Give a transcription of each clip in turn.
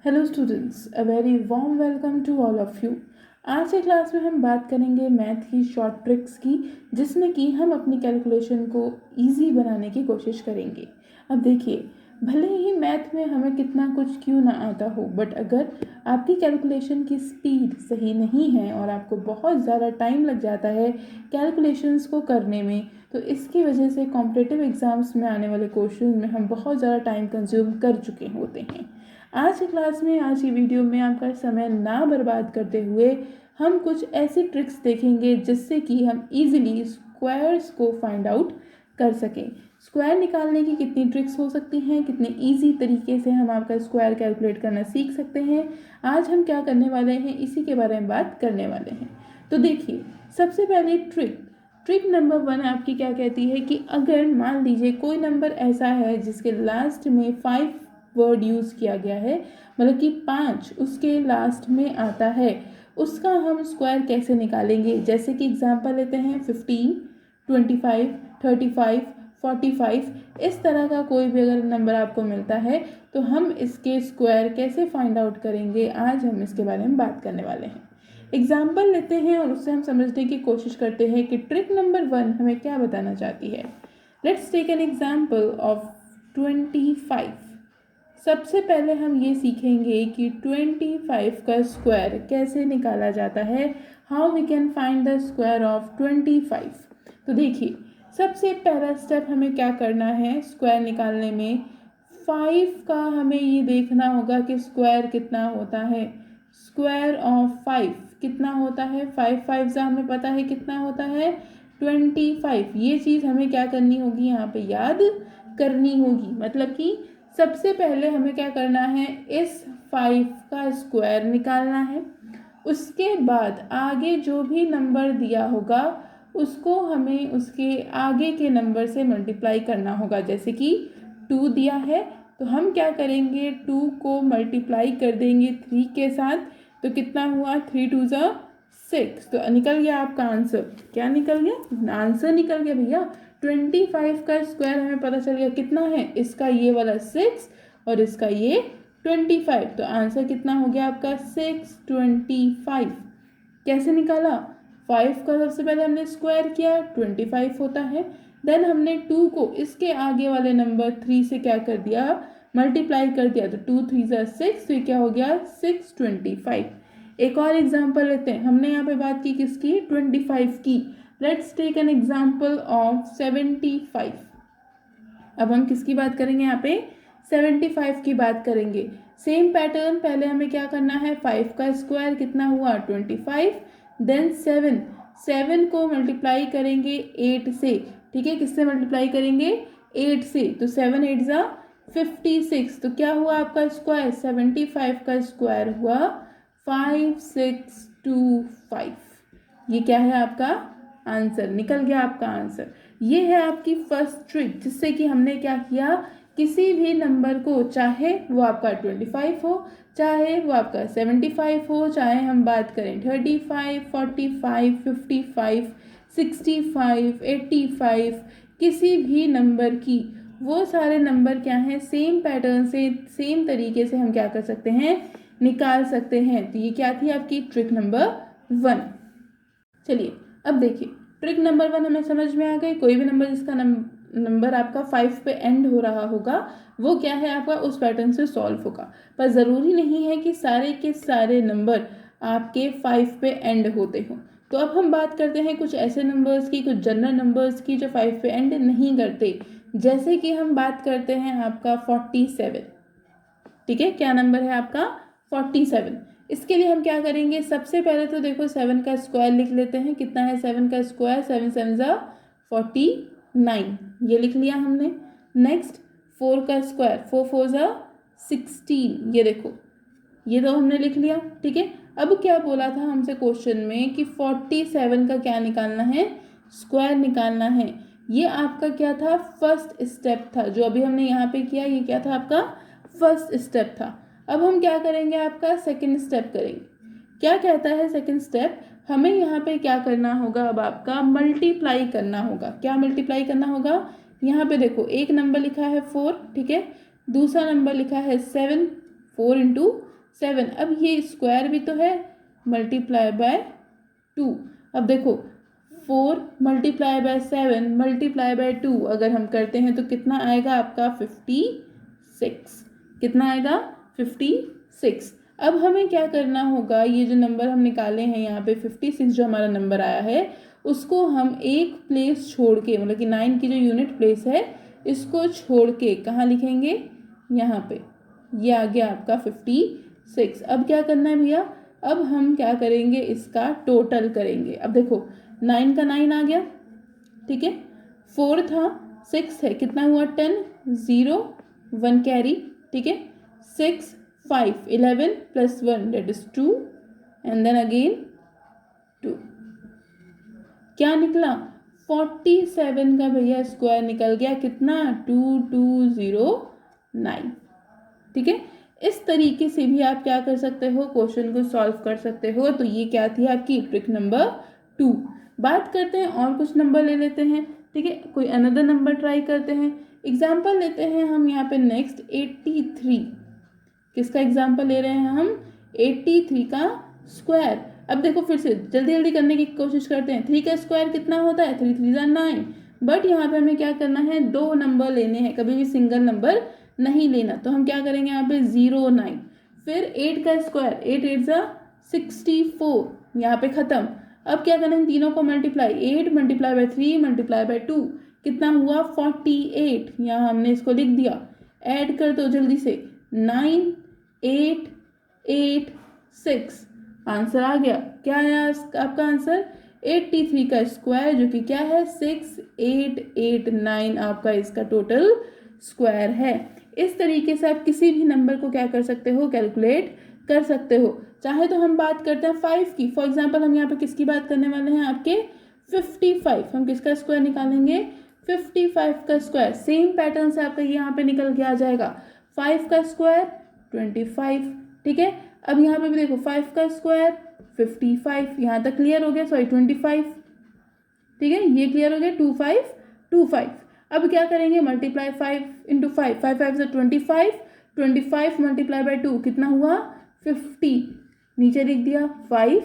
Hello students, a very warm welcome to all of you. आज के class में हम बात करेंगे मैथ की शॉर्ट ट्रिक्स की, जिसमें कि हम अपनी कैलकुलेशन को इजी बनाने की कोशिश करेंगे। अब देखिए, भले ही मैथ में हमें कितना कुछ क्यों ना आता हो, बट अगर आपकी कैलकुलेशन की स्पीड सही नहीं है और आपको बहुत ज़्यादा टाइम लग जाता है कैलकुलेशंस को करने में, तो इसकी वजह से कॉम्पिटिटिव एग्ज़ाम्स में आने वाले क्वेश्चन में हम बहुत ज़्यादा टाइम कंज्यूम कर चुके होते हैं। आज की क्लास में, आज की वीडियो में आपका समय ना बर्बाद करते हुए हम कुछ ऐसी ट्रिक्स देखेंगे जिससे कि हम इजीली स्क्वायर्स को फाइंड आउट कर सकें। स्क्वायर निकालने की कितनी ट्रिक्स हो सकती हैं, कितने इजी तरीके से हम आपका स्क्वायर कैलकुलेट करना सीख सकते हैं, आज हम क्या करने वाले हैं इसी के बारे में बात करने वाले हैं। तो देखिए, सबसे पहले ट्रिक नंबर 1 आपकी क्या कहती है कि अगर मान लीजिए कोई नंबर ऐसा है जिसके लास्ट में 5 वर्ड यूज़ किया गया है, मतलब कि 5 उसके लास्ट में आता है, उसका हम स्क्वायर कैसे निकालेंगे। जैसे कि एग्जांपल लेते हैं 15, 25, 35, 45, इस तरह का कोई भी अगर नंबर आपको मिलता है तो हम इसके स्क्वायर कैसे फाइंड आउट करेंगे, आज हम इसके बारे में बात करने वाले हैं। एग्जाम्पल लेते हैं और उससे हम समझने की कोशिश करते हैं कि ट्रिक नंबर 1 हमें क्या बताना चाहती है। Let's take an example of 25। सबसे पहले हम ये सीखेंगे कि 25 का स्क्वायर कैसे निकाला जाता है, how we can find the square of 25। तो देखिए, सबसे पहला स्टेप हमें क्या करना है स्क्वायर निकालने में। 5 का हमें ये देखना होगा कि स्क्वायर कितना होता है। स्क्वायर ऑफ 5 कितना होता है, 5 5 हमें पता है कितना होता है 25। ये चीज़ हमें क्या करनी होगी, यहाँ पे याद करनी होगी। मतलब कि सबसे पहले हमें क्या करना है, इस 5 का स्क्वायर निकालना है। उसके बाद आगे जो भी नंबर दिया होगा उसको हमें उसके आगे के नंबर से मल्टीप्लाई करना होगा। जैसे कि 2 दिया है तो हम क्या करेंगे, 2 को मल्टीप्लाई कर देंगे 3 के साथ, तो कितना हुआ 3 2 6। तो निकल गया आपका आंसर। क्या निकल गया, आंसर निकल गया भैया। 25 का स्क्वायर हमें पता चल गया कितना है, इसका ये वाला 6 और इसका ये 25। तो आंसर कितना हो गया आपका 625। कैसे निकाला, 5 का सबसे पहले हमने स्क्वायर किया 25 होता है, देन हमने 2 को इसके आगे वाले नंबर 3 से क्या कर दिया, मल्टीप्लाई कर दिया, तो 2 3 6, तो ये क्या हो गया 625। एक और एग्जाम्पल लेते हैं। हमने यहाँ पे बात की किसकी, 25 की। Let's take an example of 75। अब हम किसकी बात करेंगे, यहाँ पे 75 की बात करेंगे। सेम पैटर्न, पहले हमें क्या करना है, 5 का स्क्वायर कितना हुआ 25, देन 7 को मल्टीप्लाई करेंगे 8 से। ठीक है, किससे मल्टीप्लाई करेंगे, 8 से, तो 7 8 56। तो क्या हुआ आपका स्क्वायर, 75 का स्क्वायर हुआ 5625। ये क्या है आपका आंसर, निकल गया आपका आंसर। ये है आपकी फर्स्ट ट्रिक, जिससे कि हमने क्या किया, किसी भी नंबर को, चाहे वो आपका 25 हो, चाहे वो आपका 75 हो, चाहे हम बात करें 35, 45, 55, 65, 85, किसी भी नंबर की, वो सारे नंबर क्या हैं, सेम पैटर्न से, सेम तरीके से हम क्या कर सकते हैं, निकाल सकते हैं। तो ये क्या थी आपकी ट्रिक नंबर 1। चलिए अब देखिए, ट्रिक नंबर 1 हमें समझ में आ गई। कोई भी नंबर जिसका नंबर आपका 5 पे एंड हो रहा होगा, वो क्या है आपका उस पैटर्न से सॉल्व होगा। पर ज़रूरी नहीं है कि सारे के सारे नंबर आपके 5 पे एंड होते हो। तो अब हम बात करते हैं कुछ ऐसे नंबर्स की, कुछ जनरल नंबर्स की जो 5 पे एंड नहीं करते। जैसे कि हम बात करते हैं आपका 47। ठीक है, क्या नंबर है आपका 47। इसके लिए हम क्या करेंगे, सबसे पहले तो देखो 7 का स्क्वायर लिख लेते हैं। कितना है 7 का स्क्वायर, 7 7 49, ये लिख लिया हमने। नेक्स्ट 4 का स्क्वायर, 4 4 16, ये देखो, ये तो हमने लिख लिया। ठीक है, अब क्या बोला था हमसे क्वेश्चन में कि 47 का क्या निकालना है, स्क्वायर निकालना है। ये आपका क्या था, फर्स्ट स्टेप था। जो अभी हमने यहाँ पे किया, ये क्या था आपका फर्स्ट स्टेप था। अब हम क्या करेंगे, आपका सेकंड स्टेप करेंगे। क्या कहता है सेकंड स्टेप, हमें यहाँ पे क्या करना होगा, अब आपका मल्टीप्लाई करना होगा। क्या मल्टीप्लाई करना होगा, यहाँ पे देखो एक नंबर लिखा है 4, ठीक है, दूसरा नंबर लिखा है 7, 4 इंटू 7। अब ये स्क्वायर भी तो है, मल्टीप्लाई बाय 2। अब देखो 4 मल्टीप्लाई बाय 7 मल्टीप्लाई बाय 2 अगर हम करते हैं तो कितना आएगा आपका 56। कितना आएगा 56। अब हमें क्या करना होगा, ये जो नंबर हम निकाले हैं यहाँ पे 56 जो हमारा नंबर आया है उसको हम एक प्लेस छोड़ के, मतलब कि 9 की जो यूनिट प्लेस है इसको छोड़ के कहाँ लिखेंगे, यहाँ पे। ये आ गया आपका 56। अब क्या करना है भैया, अब हम क्या करेंगे, इसका टोटल करेंगे। अब देखो 9 का 9 आ गया, ठीक है, 4 था, 6 है, कितना हुआ 10, 0 1 कैरी, ठीक है, 6 5 11 plus 1 that is 2 and then again 2। क्या निकला 47 का भैया स्क्वायर निकल गया, कितना 2209। ठीक है, इस तरीके से भी आप क्या कर सकते हो, क्वेश्चन को सॉल्व कर सकते हो। तो ये क्या थी आपकी ट्रिक नंबर 2। बात करते हैं और कुछ नंबर ले लेते हैं, ठीक है, कोई अनदर नंबर ट्राई करते हैं। एग्जाम्पल लेते हैं हम यहाँ पे नेक्स्ट 83। किसका एग्जाम्पल ले रहे हैं हम, 83 का स्क्वायर। अब देखो फिर से जल्दी जल्दी करने की कोशिश करते हैं। 3 का स्क्वायर कितना होता है, 3 3 9। बट यहाँ पे हमें क्या करना है, 2 नंबर लेने हैं, कभी भी सिंगल नंबर नहीं लेना। तो हम क्या करेंगे यहाँ पे 0 9, फिर 8 का स्क्वायर, 8 8 जा 64, यहाँ पे खत्म। अब क्या करना है, तीनों को multiply, 8 multiply by 3 multiply by 2 कितना हुआ 48, यहाँ हमने इसको लिख दिया। ऐड कर दो जल्दी से, 9 8 8 6, आंसर आ गया। क्या आया आपका आंसर, 83 का स्क्वायर जो कि क्या है 6889 आपका इसका टोटल स्क्वायर है। इस तरीके से आप किसी भी नंबर को क्या कर सकते हो, कैलकुलेट कर सकते हो। चाहे तो हम बात करते हैं 5 की, फॉर एग्जांपल हम यहाँ पे किसकी बात करने वाले हैं, आपके 55। हम किसका स्क्वायर निकालेंगे, 55 का स्क्वायर। सेम पैटर्न से आपका यहाँ पे निकल के आ जाएगा, 5 का स्क्वायर 25, ठीक है। अब यहाँ पे भी देखो 5 का स्क्वायर 55, यहाँ तक क्लियर हो गया, सॉरी 25, ठीक है, ये क्लियर हो गया 2525। अब क्या करेंगे, मल्टीप्लाई 5 इंटू 5, 5 5 से 25, 25 मल्टीप्लाई बाय 2 कितना हुआ 50, नीचे लिख दिया 5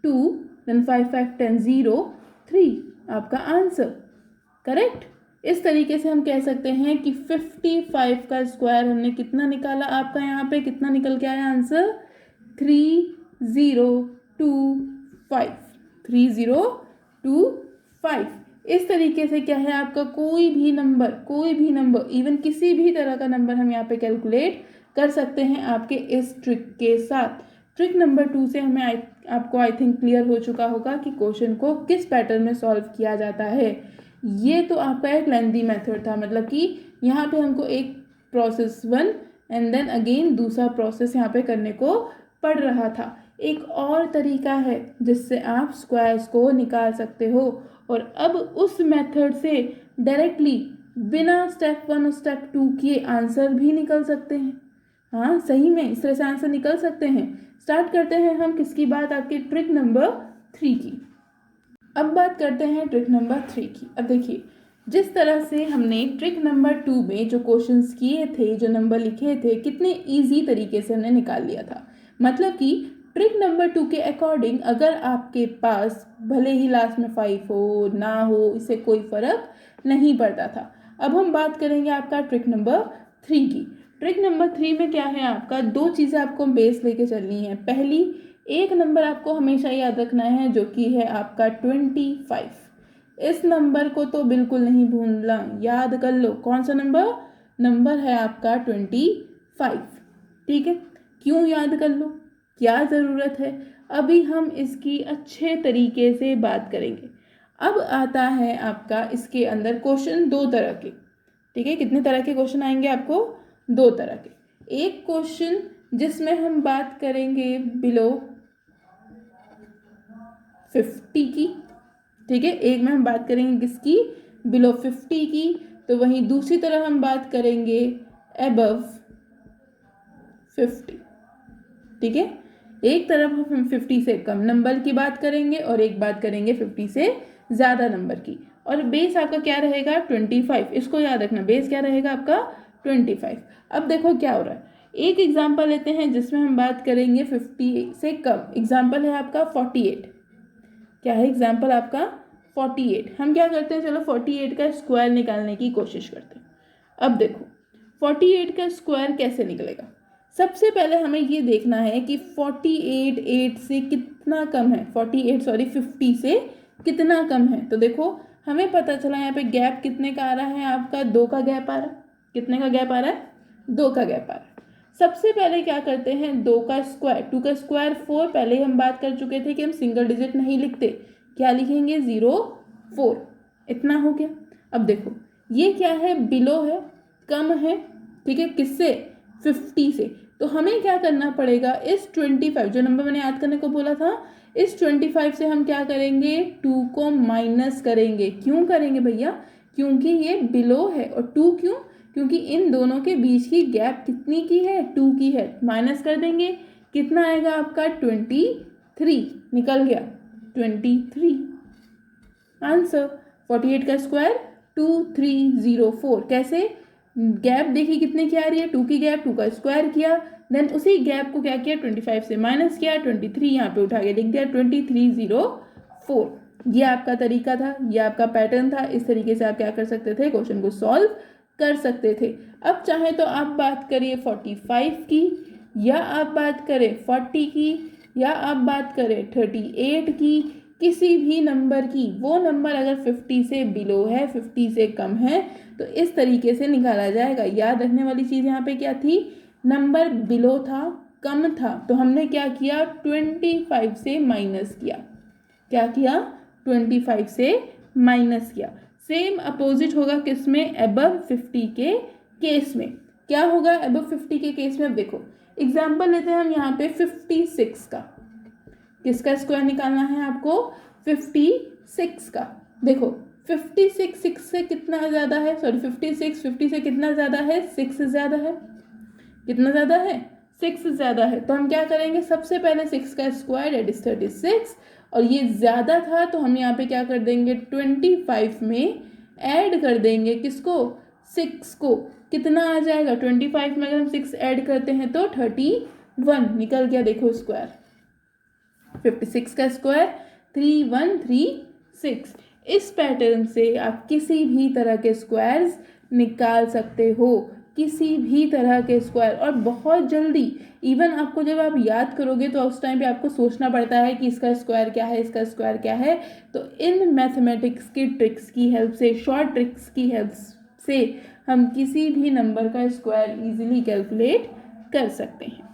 2 देन 5 5 10 0 3, आपका आंसर करेक्ट। इस तरीके से हम कह सकते हैं कि 55 का स्क्वायर हमने कितना निकाला, आपका यहाँ पे कितना निकल के आया आंसर 3025, 3025। इस तरीके से क्या है आपका कोई भी नंबर इवन किसी भी तरह का नंबर हम यहाँ पे कैलकुलेट कर सकते हैं आपके इस ट्रिक के साथ। ट्रिक नंबर 2 से हमें आपको आई थिंक क्लियर हो चुका होगा कि क्वेश्चन को किस पैटर्न में सॉल्व किया जाता है। ये तो आपका एक लेंथी मेथड था, मतलब कि यहाँ पे हमको एक प्रोसेस 1 एंड देन अगेन दूसरा प्रोसेस यहाँ पे करने को पड़ रहा था। एक और तरीका है जिससे आप स्क्वायर्स को निकाल सकते हो, और अब उस मेथड से डायरेक्टली बिना स्टेप 1 और स्टेप 2 किए आंसर भी निकल सकते हैं। हाँ सही में इस तरह से आंसर निकल सकते हैं। स्टार्ट करते हैं हम किसकी बात, आपकी ट्रिक नंबर 3 की। अब बात करते हैं ट्रिक नंबर 3 की। अब देखिए जिस तरह से हमने ट्रिक नंबर 2 में जो क्वेश्चंस किए थे, जो नंबर लिखे थे, कितने इजी तरीके से हमने निकाल लिया था। मतलब कि ट्रिक नंबर 2 के अकॉर्डिंग अगर आपके पास भले ही लास्ट में 5 हो ना हो, इससे कोई फर्क नहीं पड़ता था। अब हम बात करेंगे आपका ट्रिक नंबर 3 की। ट्रिक नंबर 3 में क्या है, आपका 2 चीज़ें आपको बेस लेके चलनी है। पहली, एक नंबर आपको हमेशा याद रखना है जो कि है आपका 25। इस नंबर को तो बिल्कुल नहीं भूलना, याद कर लो। कौन सा नंबर है आपका 25, ठीक है। क्यों याद कर लो, क्या ज़रूरत है, अभी हम इसकी अच्छे तरीके से बात करेंगे। अब आता है आपका इसके अंदर क्वेश्चन 2 तरह के, ठीक है। कितने तरह के क्वेश्चन आएंगे आपको, 2 तरह के। एक क्वेश्चन जिसमें हम बात करेंगे बिलो 50 की, ठीक है। एक में हम बात करेंगे किसकी, बिलो 50 की। तो वहीं दूसरी तरफ हम बात करेंगे अबव 50, ठीक है। एक तरफ हम 50 से कम नंबर की बात करेंगे और एक बात करेंगे 50 से ज़्यादा नंबर की। और बेस आपका क्या रहेगा 25, इसको याद रखना, बेस क्या रहेगा आपका 25। अब देखो क्या हो रहा है, एक एग्जाम्पल लेते हैं जिसमें हम बात करेंगे 50 से कम। एग्जाम्पल है आपका 48। क्या है एग्जाम्पल आपका 48। हम क्या करते हैं, चलो 48 का स्क्वायर निकालने की कोशिश करते हैं। अब देखो 48 का स्क्वायर कैसे निकलेगा। सबसे पहले हमें ये देखना है कि 48 8 से कितना कम है, 50 से कितना कम है। तो देखो हमें पता चला यहाँ पे गैप कितने का आ रहा है, आपका 2 का गैप आ रहा है। कितने का गैप आ रहा है, 2 का गैप आ रहा है। सबसे पहले क्या करते हैं, 2 का स्क्वायर, 2 का स्क्वायर 4, पहले ही हम बात कर चुके थे कि हम सिंगल डिजिट नहीं लिखते, क्या लिखेंगे 0 4, इतना हो गया। अब देखो ये क्या है, बिलो है, कम है, ठीक है, किससे, 50 से। तो हमें क्या करना पड़ेगा, इस 25 जो नंबर मैंने याद करने को बोला था, इस 25 से हम क्या करेंगे, 2 को माइनस करेंगे। क्यों करेंगे भैया, क्योंकि ये बिलो है। और 2 क्यों, क्योंकि इन दोनों के बीच की गैप कितनी की है, 2 की है। माइनस कर देंगे, कितना आएगा आपका 23, निकल गया 23 आंसर। 48 का स्क्वायर 2304। कैसे, गैप देखिए कितने की आ रही है, 2 की गैप, 2 का स्क्वायर किया, देन उसी गैप को क्या किया, 25 से माइनस किया, 23 यहाँ पे उठा के लिख दिया 2304। ये आपका तरीका था, ये आपका पैटर्न था। इस तरीके से आप क्या कर सकते थे, क्वेश्चन को सॉल्व कर सकते थे। अब चाहे तो आप बात करिए 45 की, या आप बात करें 40 की, या आप बात करें 38 की, किसी भी नंबर की। वो नंबर अगर 50 से बिलो है, 50 से कम है, तो इस तरीके से निकाला जाएगा। याद रखने वाली चीज़ यहाँ पे क्या थी, नंबर बिलो था, कम था, तो हमने क्या किया, 25 से माइनस किया। क्या किया, 25 से माइनस किया। सेम अपोजिट होगा किसमें, अबव 50 के केस में। क्या होगा अबव 50 के केस में, अब देखो एग्जाम्पल लेते हैं हम यहाँ पे 56 का। किसका स्क्वायर निकालना है आपको, 56 का। देखो 56 6 से कितना ज़्यादा है, सॉरी 56 50 से कितना ज़्यादा है, 6 ज़्यादा है। कितना ज़्यादा है, 6 ज़्यादा है। तो हम क्या करेंगे, सबसे पहले 6 का स्क्वायर दैट इज 36, और ये ज़्यादा था तो हम यहाँ पे क्या कर देंगे, 25 में ऐड कर देंगे किसको, 6 को। कितना आ जाएगा, 25 में अगर हम 6 ऐड करते हैं तो 31 निकल गया। देखो स्क्वायर, 56 का स्क्वायर 3136। इस पैटर्न से आप किसी भी तरह के स्क्वायर्स निकाल सकते हो, किसी भी तरह के स्क्वायर, और बहुत जल्दी। इवन आपको जब आप याद करोगे तो उस टाइम पे आपको सोचना पड़ता है कि इसका स्क्वायर क्या है, इसका स्क्वायर क्या है। तो इन मैथमेटिक्स की ट्रिक्स की हेल्प से, शॉर्ट ट्रिक्स की हेल्प से हम किसी भी नंबर का स्क्वायर इजीली कैलकुलेट कर सकते हैं।